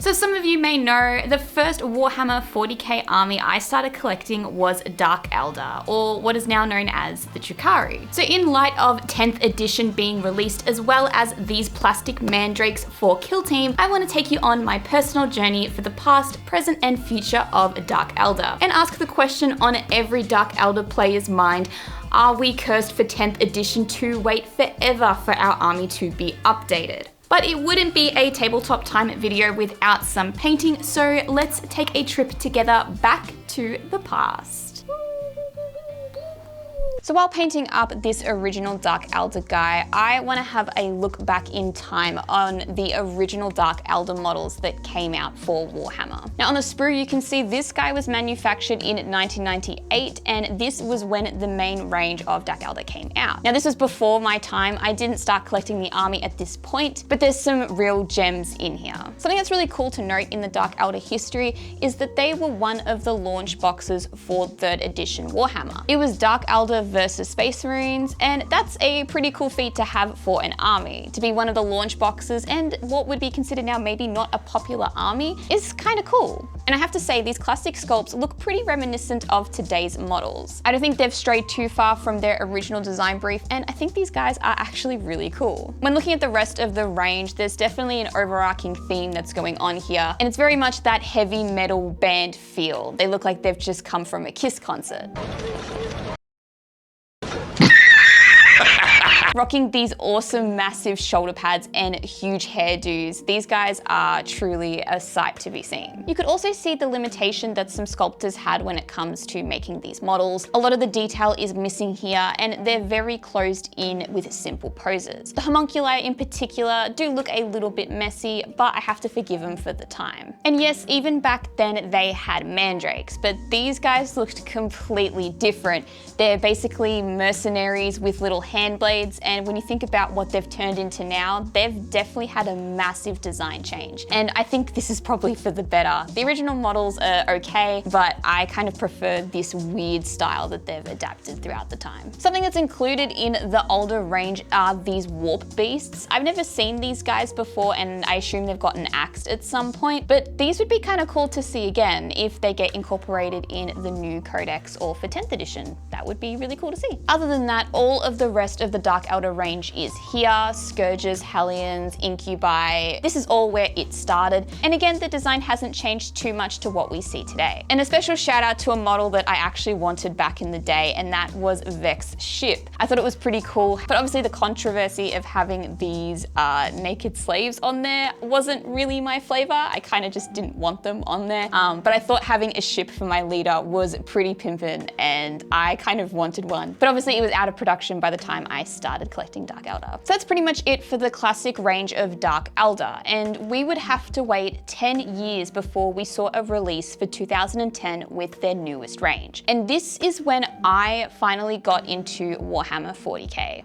So some of you may know, the first Warhammer 40k army I started collecting was Dark Eldar, or what is now known as the Drukhari. So in light of 10th edition being released, as well as these plastic mandrakes for Kill Team, I want to take you on my personal journey for the past, present and future of Dark Eldar, and ask the question on every Dark Eldar player's mind: are we cursed for 10th edition to wait forever for our army to be updated? But it wouldn't be a tabletop time video without some painting, so let's take a trip together back to the past. So while painting up this original Dark Eldar guy, I want to have a look back in time on the original Dark Eldar models that came out for Warhammer. Now on the sprue you can see this guy was manufactured in 1998, and this was when the main range of Dark Eldar came out. Now this was before my time, I didn't start collecting the army at this point, but there's some real gems in here. Something that's really cool to note in the Dark Eldar history is that they were one of the launch boxes for 3rd edition Warhammer. It was Dark Eldar versus Space Marines, and that's a pretty cool feat to have for an army. To be one of the launch boxes and what would be considered now maybe not a popular army is kind of cool. And I have to say, these classic sculpts look pretty reminiscent of today's models. I don't think they've strayed too far from their original design brief, and I think these guys are actually really cool. When looking at the rest of the range, there's definitely an overarching theme that's going on here, and it's very much that heavy metal band feel. They look like they've just come from a Kiss concert. Rocking these awesome massive shoulder pads and huge hairdos, these guys are truly a sight to be seen. You could also see the limitation that some sculptors had when it comes to making these models. A lot of the detail is missing here, and they're very closed in with simple poses. The homunculi in particular do look a little bit messy, but I have to forgive them for the time. And yes, even back then they had mandrakes, but these guys looked completely different. They're basically mercenaries with little hand blades, and when you think about what they've turned into now, they've definitely had a massive design change. And I think this is probably for the better. The original models are okay, but I kind of prefer this weird style that they've adapted throughout the time. Something that's included in the older range are these warp beasts. I've never seen these guys before, and I assume they've gotten axed at some point, but these would be kind of cool to see again if they get incorporated in the new codex or for 10th edition. That would be really cool to see. Other than that, all of the rest of the Dark Eldar range is here. Scourges, Hellions, Incubi. This is all where it started. And again, the design hasn't changed too much to what we see today. And a special shout out to a model that I actually wanted back in the day, and that was Vex's ship. I thought it was pretty cool, but obviously the controversy of having these naked slaves on there wasn't really my flavor. I kind of just didn't want them on there. But I thought having a ship for my leader was pretty pimpin', and I kind of wanted one. But obviously it was out of production by the time I started collecting Dark Eldar. So that's pretty much it for the classic range of Dark Eldar, and we would have to wait 10 years before we saw a release for 2010 with their newest range. And this is when I finally got into Warhammer 40k.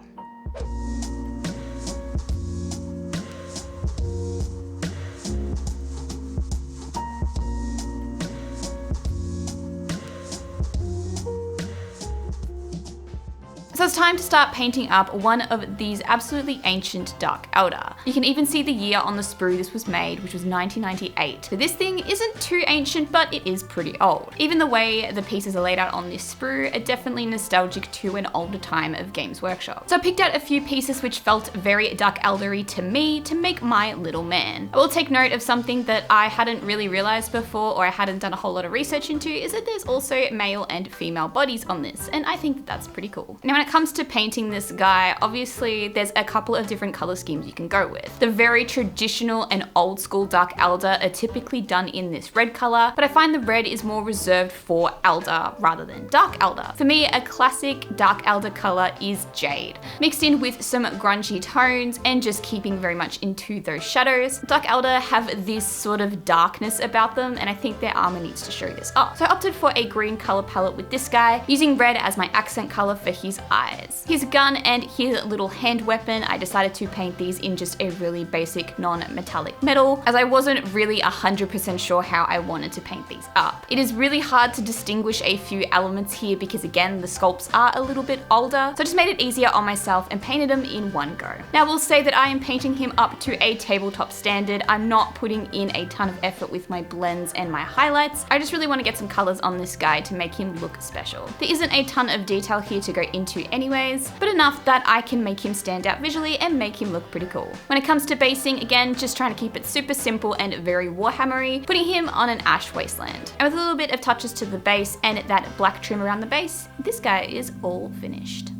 So it's time to start painting up one of these absolutely ancient Dark Eldar. You can even see the year on the sprue this was made, which was 1998. So this thing isn't too ancient, but it is pretty old. Even the way the pieces are laid out on this sprue are definitely nostalgic to an older time of Games Workshop. So I picked out a few pieces which felt very Dark Eldar-y to me to make my little man. I will take note of something that I hadn't really realized before, or I hadn't done a whole lot of research into, is that there's also male and female bodies on this, and I think that's pretty cool. Now when it comes to painting this guy, obviously there's a couple of different color schemes you can go with. The very traditional and old school Dark Eldar are typically done in this red color, but I find the red is more reserved for Eldar rather than Dark Eldar. For me, a classic Dark Eldar color is jade, mixed in with some grungy tones and just keeping very much into those shadows. Dark Eldar have this sort of darkness about them, and I think their armor needs to show this off. So I opted for a green color palette with this guy, using red as my accent color for his eyes. eyes. His gun and his little hand weapon, I decided to paint these in just a really basic non-metallic metal, as I wasn't really 100% sure how I wanted to paint these up. It is really hard to distinguish a few elements here because again, the sculpts are a little bit older, so I just made it easier on myself and painted them in one go. Now we'll say that I am painting him up to a tabletop standard. I'm not putting in a ton of effort with my blends and my highlights. I just really want to get some colors on this guy to make him look special. There isn't a ton of detail here to go into anyways, but enough that I can make him stand out visually and make him look pretty cool. When it comes to basing, again, just trying to keep it super simple and very Warhammery, putting him on an ash wasteland. And with a little bit of touches to the base and that black trim around the base, this guy is all finished.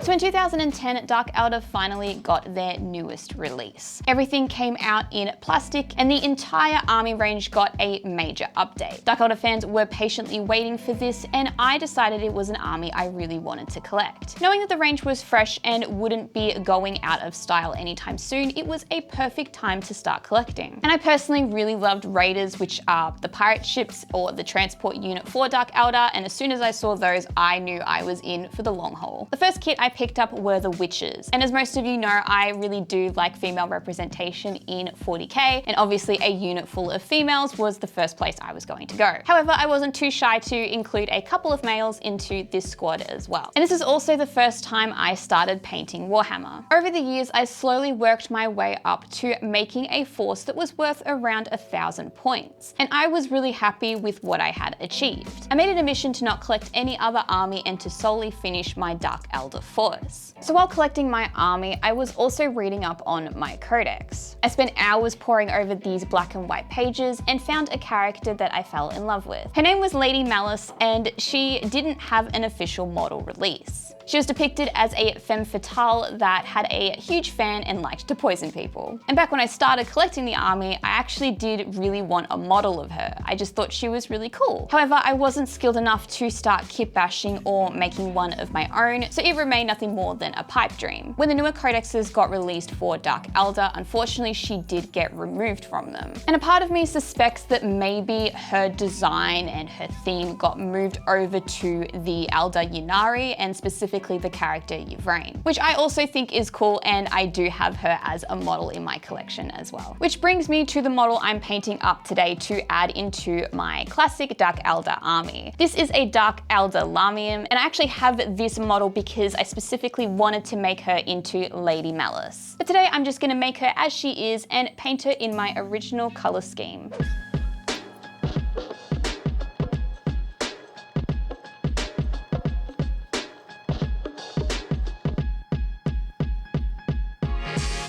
So in 2010, Dark Eldar finally got their newest release. Everything came out in plastic and the entire army range got a major update. Dark Eldar fans were patiently waiting for this and I decided it was an army I really wanted to collect. Knowing that the range was fresh and wouldn't be going out of style anytime soon, it was a perfect time to start collecting. And I personally really loved Raiders, which are the pirate ships or the transport unit for Dark Eldar, and as soon as I saw those, I knew I was in for the long haul. The first kit I picked up were the Witches. And as most of you know, I really do like female representation in 40k, and obviously a unit full of females was the first place I was going to go. However, I wasn't too shy to include a couple of males into this squad as well. And this is also the first time I started painting Warhammer. Over the years, I slowly worked my way up to making a force that was worth around 1,000 points. And I was really happy with what I had achieved. I made it a mission to not collect any other army and to solely finish my Dark Eldar force. So while collecting my army, I was also reading up on my codex. I spent hours poring over these black and white pages and found a character that I fell in love with. Her name was Lady Malice and she didn't have an official model release. She was depicted as a femme fatale that had a huge fan and liked to poison people. And back when I started collecting the army, I actually did really want a model of her. I just thought she was really cool. However, I wasn't skilled enough to start kit bashing or making one of my own, so it remained nothing more than a pipe dream. When the newer codexes got released for Dark Eldar, unfortunately she did get removed from them. And a part of me suspects that maybe her design and her theme got moved over to the Eldar Ynnari, and specifically the character Yvraine, which I also think is cool, and I do have her as a model in my collection as well. Which brings me to the model I'm painting up today to add into my classic Dark Eldar army. This is a Dark Eldar Lamium, and I actually have this model because I specifically wanted to make her into Lady Malice. But today I'm just going to make her as she is and paint her in my original color scheme.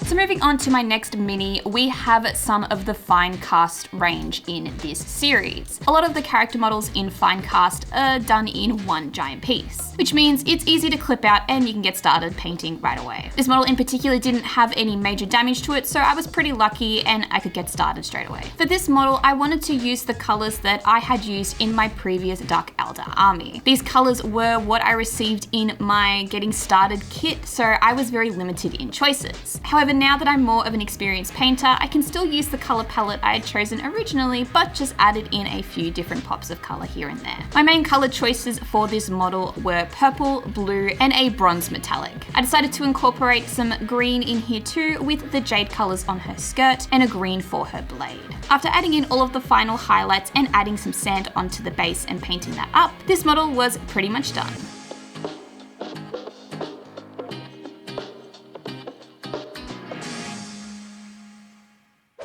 So moving on to my next mini, we have some of the Finecast range in this series. A lot of the character models in Finecast are done in one giant piece, which means it's easy to clip out and you can get started painting right away. This model in particular didn't have any major damage to it, so I was pretty lucky and I could get started straight away. For this model, I wanted to use the colors that I had used in my previous Dark Eldar army. These colors were what I received in my getting started kit, so I was very limited in choices. However, now that I'm more of an experienced painter, I can still use the color palette I had chosen originally, but just added in a few different pops of color here and there. My main color choices for this model were purple, blue, and a bronze metallic. I decided to incorporate some green in here too, with the jade colors on her skirt and a green for her blade. After adding in all of the final highlights and adding some sand onto the base and painting that up, this model was pretty much done.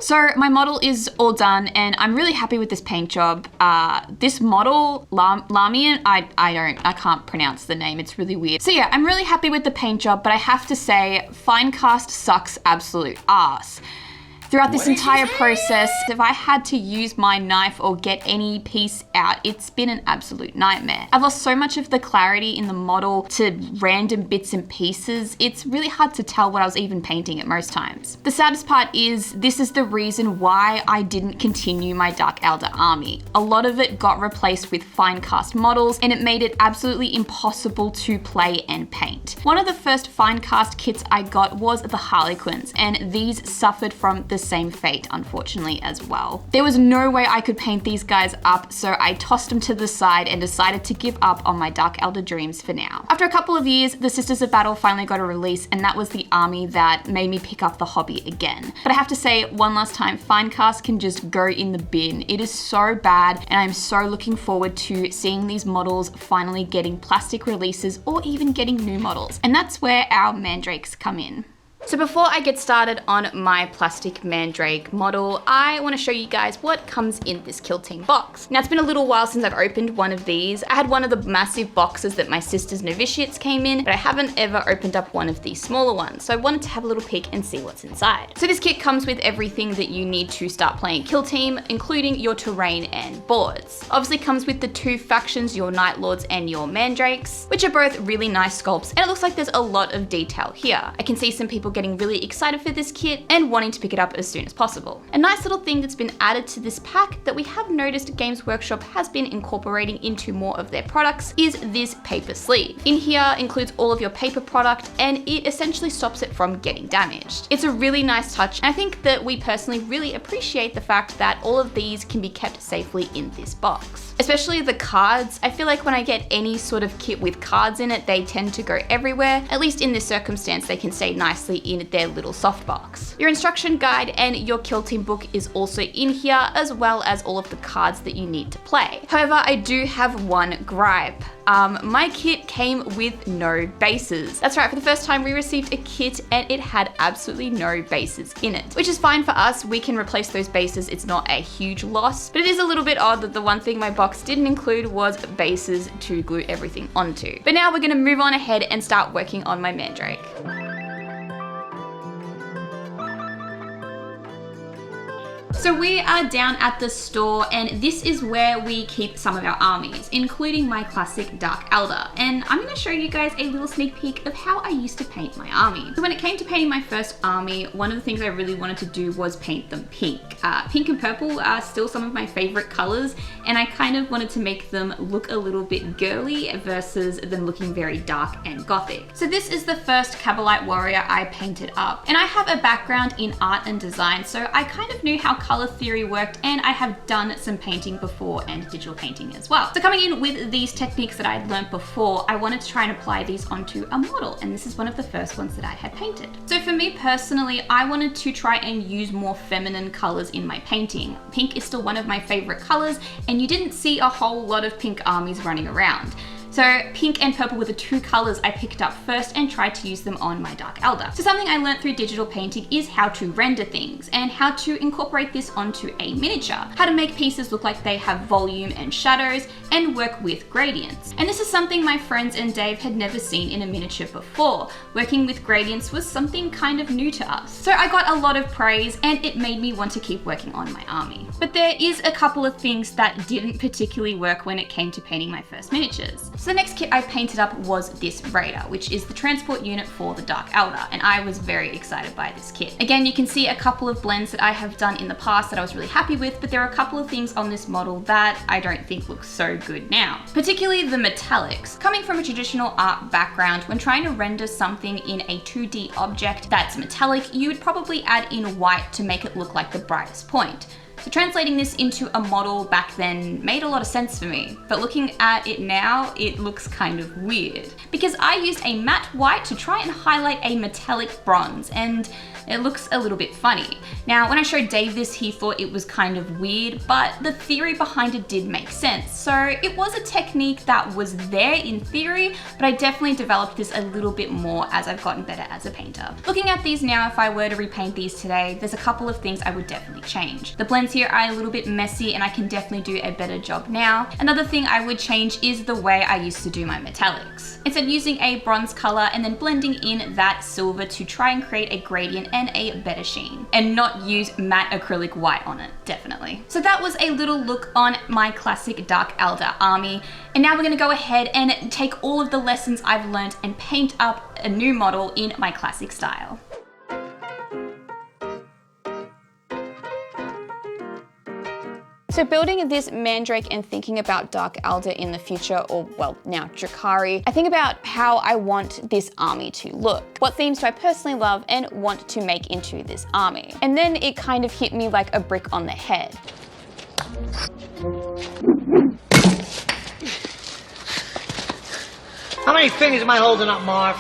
So my model is all done and I'm really happy with this paint job. This model, Lamian, I can't pronounce the name, it's really weird. So yeah, I'm really happy with the paint job, but I have to say, Finecast sucks absolute ass. Throughout this entire process, if I had to use my knife or get any piece out, it's been an absolute nightmare. I've lost so much of the clarity in the model to random bits and pieces. It's really hard to tell what I was even painting at most times. The saddest part is this is the reason why I didn't continue my Dark Eldar army. A lot of it got replaced with Finecast models and it made it absolutely impossible to play and paint. One of the first Finecast kits I got was the Harlequins, and these suffered from the same fate, unfortunately, as well. There was no way I could paint these guys up, so I tossed them to the side and decided to give up on my Dark Eldar dreams for now. After a couple of years, the Sisters of Battle finally got a release, and that was the army that made me pick up the hobby again. But I have to say one last time, Finecast can just go in the bin. It is so bad, and I'm so looking forward to seeing these models finally getting plastic releases or even getting new models. And that's where our mandrakes come in. So before I get started on my plastic mandrake model, I want to show you guys what comes in this Kill Team box. Now, it's been a little while since I've opened one of these. I had one of the massive boxes that my sister's novitiates came in, but I haven't ever opened up one of these smaller ones. So I wanted to have a little peek and see what's inside. So this kit comes with everything that you need to start playing Kill Team, including your terrain and boards. Obviously comes with the two factions, your Night Lords and your Mandrakes, which are both really nice sculpts, and it looks like there's a lot of detail here. I can see some people getting really excited for this kit and wanting to pick it up as soon as possible. A nice little thing that's been added to this pack that we have noticed Games Workshop has been incorporating into more of their products is this paper sleeve. In here includes all of your paper product, and it essentially stops it from getting damaged. It's a really nice touch, and I think that we personally really appreciate the fact that all of these can be kept safely in this box. Especially the cards. I feel like when I get any sort of kit with cards in it, they tend to go everywhere. At least in this circumstance, they can stay nicely in their little softbox. Your instruction guide and your Kill Team book is also in here, as well as all of the cards that you need to play. However, I do have one gripe. My kit came with no bases. That's right, for the first time we received a kit and it had absolutely no bases in it, which is fine for us. We can replace those bases. It's not a huge loss, but it is a little bit odd that the one thing my box didn't include was bases to glue everything onto. But now we're gonna move on ahead and start working on my Mandrake. So we are down at the store, and this is where we keep some of our armies, including my classic Dark Eldar. And I'm gonna show you guys a little sneak peek of how I used to paint my army. So when it came to painting my first army, one of the things I really wanted to do was paint them pink. Pink and purple are still some of my favorite colors, and I kind of wanted to make them look a little bit girly versus them looking very dark and gothic. So this is the first Cabalite warrior I painted up. And I have a background in art and design, so I kind of knew how color theory worked, and I have done some painting before and digital painting as well. So coming in with these techniques that I had learned before, I wanted to try and apply these onto a model, and this is one of the first ones that I had painted. So for me personally, I wanted to try and use more feminine colors in my painting. Pink is still one of my favorite colors, and you didn't see a whole lot of pink armies running around. So pink and purple were the two colors I picked up first and tried to use them on my Dark Eldar. So something I learned through digital painting is how to render things and how to incorporate this onto a miniature. How to make pieces look like they have volume and shadows and work with gradients. And this is something my friends and Dave had never seen in a miniature before. Working with gradients was something kind of new to us. So I got a lot of praise, and it made me want to keep working on my army. But there is a couple of things that didn't particularly work when it came to painting my first miniatures. So the next kit I painted up was this Raider, which is the transport unit for the Dark Eldar, and I was very excited by this kit. Again, you can see a couple of blends that I have done in the past that I was really happy with, but there are a couple of things on this model that I don't think look so good now. Particularly the metallics. Coming from a traditional art background, when trying to render something in a 2D object that's metallic, you would probably add in white to make it look like the brightest point. So translating this into a model back then made a lot of sense for me, but looking at it now, it looks kind of weird. Because I used a matte white to try and highlight a metallic bronze, and it looks a little bit funny. Now, when I showed Dave this, he thought it was kind of weird, but the theory behind it did make sense. So it was a technique that was there in theory, but I definitely developed this a little bit more as I've gotten better as a painter. Looking at these now, if I were to repaint these today, there's a couple of things I would definitely change. The blends here are a little bit messy, and I can definitely do a better job now. Another thing I would change is the way I used to do my metallics. Instead of using a bronze color and then blending in that silver to try and create a gradient and a better sheen, and not use matte acrylic white on it, definitely. So that was a little look on my classic Dark Eldar army, and now we're gonna go ahead and take all of the lessons I've learned and paint up a new model in my classic style. So building this Mandrake and thinking about Dark Eldar in the future, or well, now Drukhari, I think about how I want this army to look. What themes do I personally love and want to make into this army? And then it kind of hit me like a brick on the head. How many fingers am I holding up, Marv?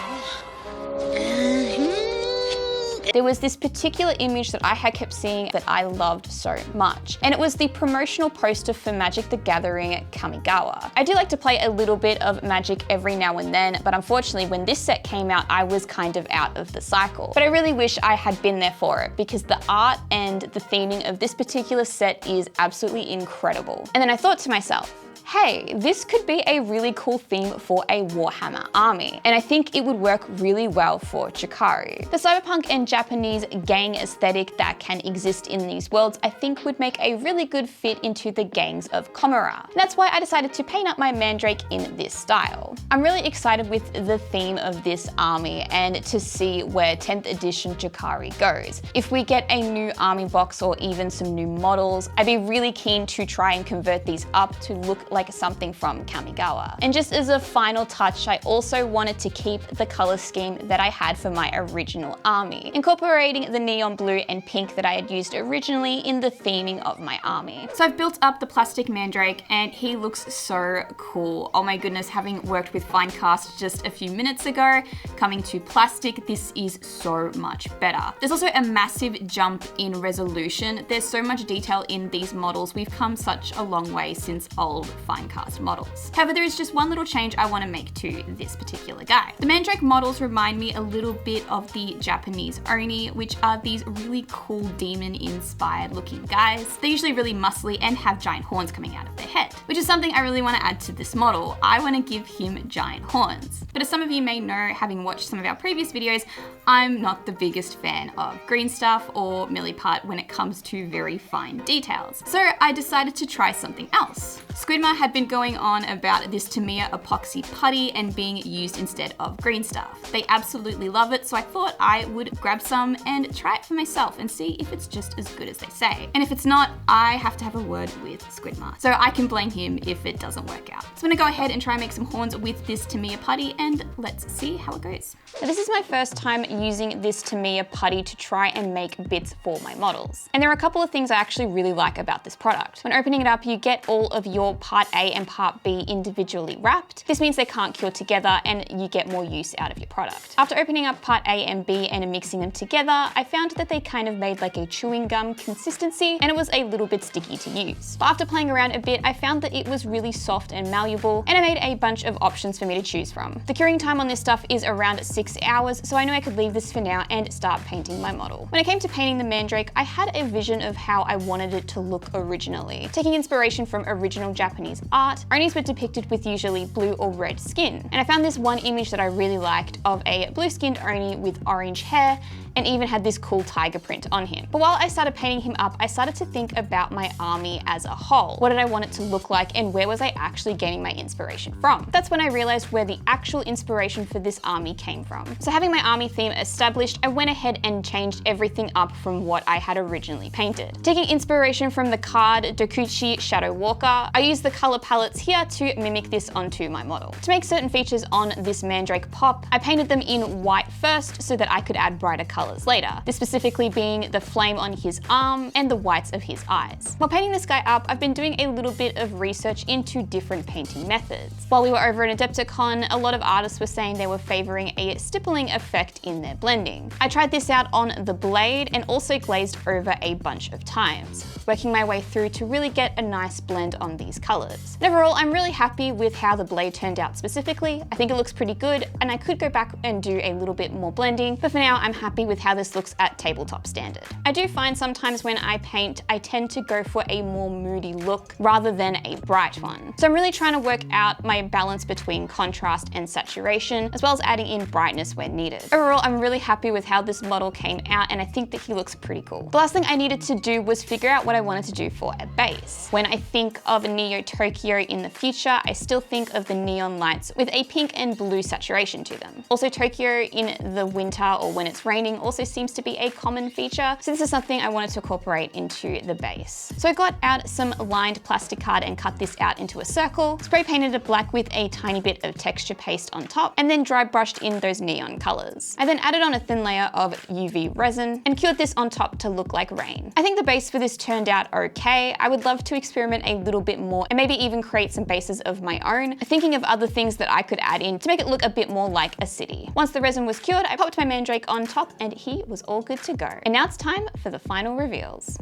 There was this particular image that I had kept seeing that I loved so much, and it was the promotional poster for Magic the Gathering Kamigawa. I do like to play a little bit of Magic every now and then, but unfortunately when this set came out, I was kind of out of the cycle. But I really wish I had been there for it, because the art and the theming of this particular set is absolutely incredible. And then I thought to myself, hey, this could be a really cool theme for a Warhammer army, and I think it would work really well for Drukhari. The cyberpunk and Japanese gang aesthetic that can exist in these worlds, I think would make a really good fit into the gangs of Komara. And that's why I decided to paint up my Mandrake in this style. I'm really excited with the theme of this army and to see where 10th edition Drukhari goes. If we get a new army box or even some new models, I'd be really keen to try and convert these up to look like something from Kamigawa. And just as a final touch, I also wanted to keep the color scheme that I had for my original army, incorporating the neon blue and pink that I had used originally in the theming of my army. So I've built up the plastic Mandrake and he looks so cool. Oh my goodness, having worked with Finecast just a few minutes ago, coming to plastic, this is so much better. There's also a massive jump in resolution. There's so much detail in these models. We've come such a long way since old Finecast models. However, there is just one little change I want to make to this particular guy. The Mandrake models remind me a little bit of the Japanese Oni, which are these really cool demon-inspired looking guys. They're usually really muscly and have giant horns coming out of their head, which is something I really want to add to this model. I want to give him giant horns. But as some of you may know, having watched some of our previous videos, I'm not the biggest fan of green stuff or milliput when it comes to very fine details. So I decided to try something else. Squidma had been going on about this Tamiya epoxy putty and being used instead of green stuff. They absolutely love it, so I thought I would grab some and try it for myself and see if it's just as good as they say. And if it's not, I have to have a word with Squidma, so I can blame him if it doesn't work out. So I'm gonna go ahead and try and make some horns with this Tamiya putty, and let's see how it goes. Now, this is my first time using this Tamiya putty to try and make bits for my models. And there are a couple of things I actually really like about this product. When opening it up, you get all of your part A and part B individually wrapped. This means they can't cure together and you get more use out of your product. After opening up part A and B and mixing them together, I found that they kind of made like a chewing gum consistency and it was a little bit sticky to use. But after playing around a bit, I found that it was really soft and malleable, and I made a bunch of options for me to choose from. The curing time on this stuff is around 6 hours, so I knew I could leave this for now and start painting my model. When it came to painting the Mandrake, I had a vision of how I wanted it to look originally. Taking inspiration from original Japanese art, Onis were depicted with usually blue or red skin. And I found this one image that I really liked of a blue-skinned Oni with orange hair and even had this cool tiger print on him. But while I started painting him up, I started to think about my army as a whole. What did I want it to look like and where was I actually getting my inspiration from? That's when I realized where the actual inspiration for this army came from. So having my army theme established, I went ahead and changed everything up from what I had originally painted. Taking inspiration from the card Dokuchi Shadow Walker, I used the color palettes here to mimic this onto my model. To make certain features on this Mandrake pop, I painted them in white first so that I could add brighter colors later. This specifically being the flame on his arm and the whites of his eyes. While painting this guy up, I've been doing a little bit of research into different painting methods. While we were over at Adepticon, a lot of artists were saying they were favoring a stippling effect in their blending. I tried this out on the blade and also glazed over a bunch of times, working my way through to really get a nice blend on these colors. And overall, I'm really happy with how the blade turned out specifically. I think it looks pretty good and I could go back and do a little bit more blending, but for now I'm happy with how this looks at tabletop standard. I do find sometimes when I paint, I tend to go for a more moody look rather than a bright one. So I'm really trying to work out my balance between contrast and saturation, as well as adding in brightness where needed. Overall, I'm really happy with how this model came out and I think that he looks pretty cool. The last thing I needed to do was figure out what I wanted to do for a base. When I think of Neo Tokyo in the future, I still think of the neon lights with a pink and blue saturation to them. Also Tokyo in the winter or when it's raining also seems to be a common feature, so this is something I wanted to incorporate into the base. So I got out some lined plastic card and cut this out into a circle, spray painted it black with a tiny bit of texture paste on top, and then dry brushed in those neon colors. I then added on a thin layer of UV resin and cured this on top to look like rain. I think the base for this turned out okay. I would love to experiment a little bit more and maybe even create some bases of my own, thinking of other things that I could add in to make it look a bit more like a city. Once the resin was cured, I popped my mandrake on top and he was all good to go. And now it's time for the final reveals.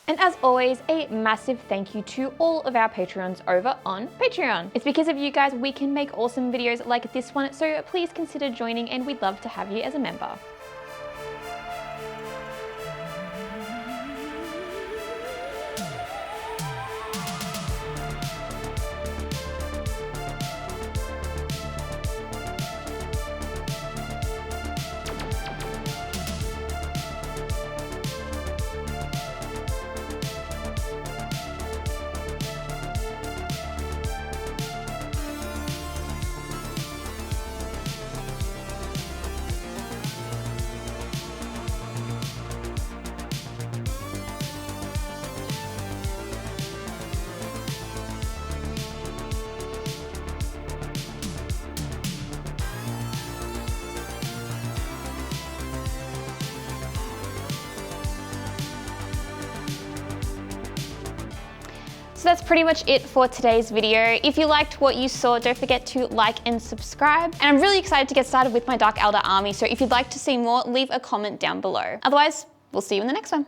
And as always, a massive thank you to all of our Patreons over on Patreon. It's because of you guys we can make awesome videos like this one, so please consider joining and we'd love to have you as a member. So that's pretty much it for today's video. If you liked what you saw, don't forget to like and subscribe. And I'm really excited to get started with my Dark Eldar army, so if you'd like to see more, leave a comment down below. Otherwise, we'll see you in the next one.